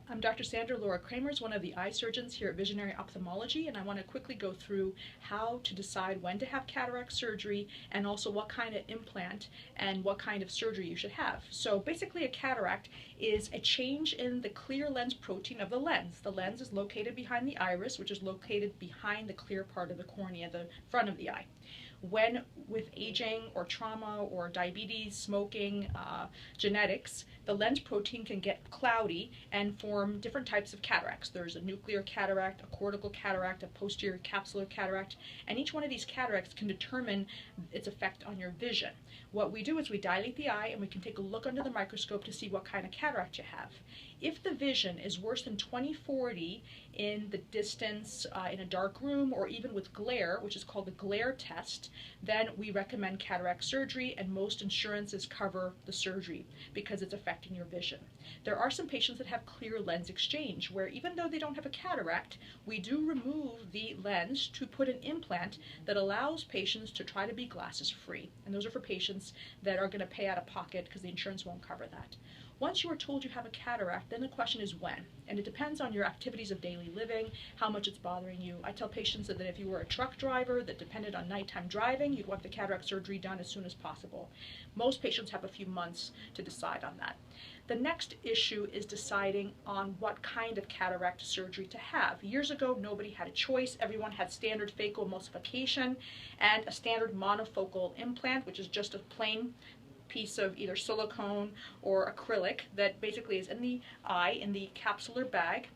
I'm Dr. Sandra Laura Kramers, one of the eye surgeons here at Visionary Ophthalmology, and I want to quickly go through how to decide when to have cataract surgery and also what kind of implant and what kind of surgery you should have. So basically a cataract is a change in the clear lens protein of the lens. The lens is located behind the iris, which is located behind the clear part of the cornea, the front of the eye. When with aging or trauma or diabetes, smoking, genetics, the lens protein can get cloudy and form different types of cataracts. There's a nuclear cataract, a cortical cataract, a posterior capsular cataract, and each one of these cataracts can determine its effect on your vision. What we do is we dilate the eye and we can take a look under the microscope to see what kind of cataract you have. If the vision is worse than 20/40 in the distance, in a dark room, or even with glare, which is called the glare test, then we recommend cataract surgery, and most insurances cover the surgery because it's affecting your vision. There are some patients that have clear lens exchange, where even though they don't have a cataract, we do remove the lens to put an implant that allows patients to try to be glasses free. And those are for patients that are going to pay out of pocket because the insurance won't cover that. Once you are told you have a cataract, then the question is when. And it depends on your activities of daily living, how much it's bothering you. I tell patients that if you were a truck driver that depended on nighttime driving, you'd want the cataract surgery done as soon as possible. Most patients have a few months to decide on that. The next issue is deciding on what kind of cataract surgery to have. Years ago, nobody had a choice. Everyone had standard phacoemulsification and a standard monofocal implant, which is just a plain piece of either silicone or acrylic that basically is in the eye, in the capsular bag,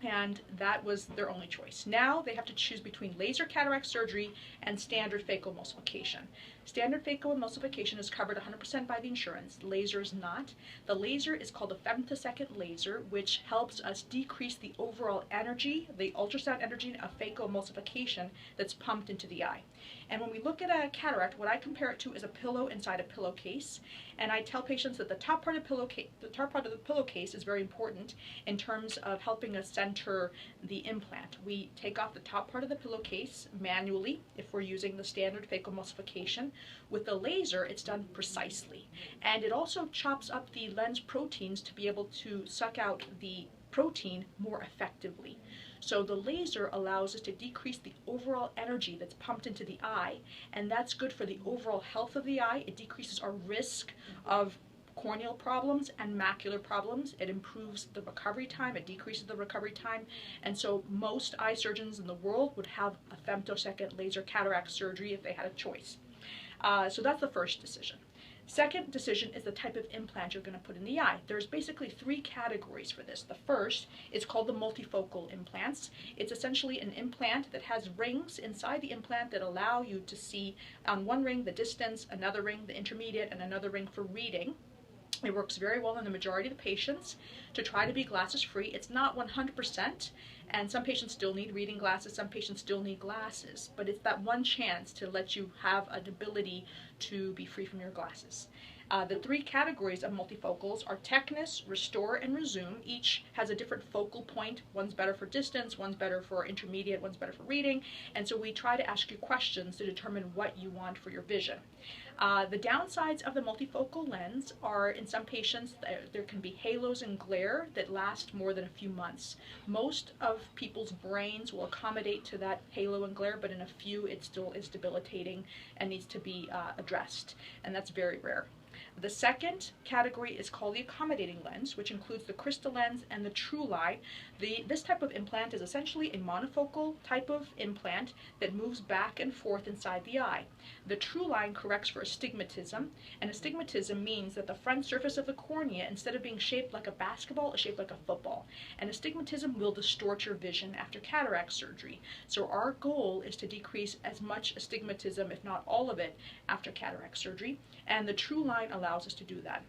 and that was their only choice. Now they have to choose between laser cataract surgery and standard phacoemulsification. Standard phacoemulsification is covered 100% by the insurance. Laser is not. The laser is called a femtosecond laser, which helps us decrease the overall energy, the ultrasound energy of phacoemulsification that's pumped into the eye. And when we look at a cataract, what I compare it to is a pillow inside a pillowcase. And I tell patients that the top part of the pillowcase is very important in terms of helping us center the implant. We take off the top part of the pillowcase manually if we're using the standard phacoemulsification. With the laser, it's done precisely. And it also chops up the lens proteins to be able to suck out the protein more effectively. So the laser allows us to decrease the overall energy that's pumped into the eye, and that's good for the overall health of the eye. It decreases our risk of corneal problems and macular problems. It improves the recovery time, it decreases the recovery time, and so most eye surgeons in the world would have a femtosecond laser cataract surgery if they had a choice. So that's the first decision. Second decision is the type of implant you're going to put in the eye. There's basically three categories for this. The first is called the multifocal implants. It's essentially an implant that has rings inside the implant that allow you to see on one ring the distance, another ring the intermediate, and another ring for reading. It works very well in the majority of the patients to try to be glasses free. It's not 100%, and some patients still need reading glasses, some patients still need glasses, but it's that one chance to let you have an ability to be free from your glasses. The three categories of multifocals are Technis, Restore, and Resume. Each has a different focal point. One's better for distance, one's better for intermediate, one's better for reading, and so we try to ask you questions to determine what you want for your vision. The downsides of the multifocal lens are, in some patients, there can be halos and glare that last more than a few months. Most of people's brains will accommodate to that halo and glare, but in a few it still is debilitating and needs to be addressed, and that's very rare. The second category is called the accommodating lens, which includes the crystal lens and the true line. This type of implant is essentially a monofocal type of implant that moves back and forth inside the eye. The true line corrects for astigmatism, and astigmatism means that the front surface of the cornea, instead of being shaped like a basketball, is shaped like a football. And astigmatism will distort your vision after cataract surgery. So our goal is to decrease as much astigmatism, if not all of it, after cataract surgery, and the true line allows us to do that.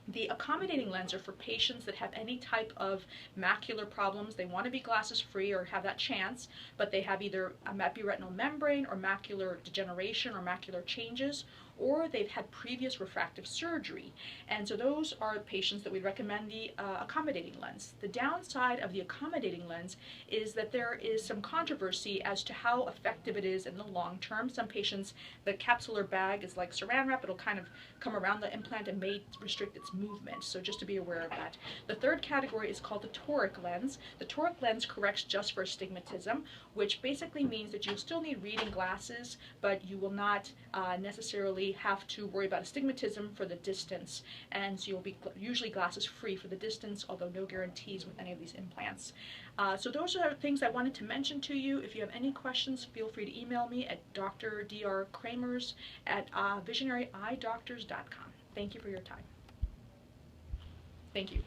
The accommodating lens are for patients that have any type of macular problems. They want to be glasses free or have that chance, but they have either a epiretinal membrane or macular degeneration or macular changes, or they've had previous refractive surgery. And so those are patients that we'd recommend the accommodating lens. The downside of the accommodating lens is that there is some controversy as to how effective it is in the long term. Some patients, the capsular bag is like saran wrap, it'll kind of come around the implant and may restrict its movement, so just to be aware of that. The third category is called the toric lens. The toric lens corrects just for astigmatism, which basically means that you'll still need reading glasses, but you will not necessarily have to worry about astigmatism for the distance, and so you'll be usually glasses free for the distance, although no guarantees with any of these implants. So those are things I wanted to mention to you. If you have any questions, feel free to email me at drdrkramers@visionareyedoctors.com. Thank you for your time. Thank you.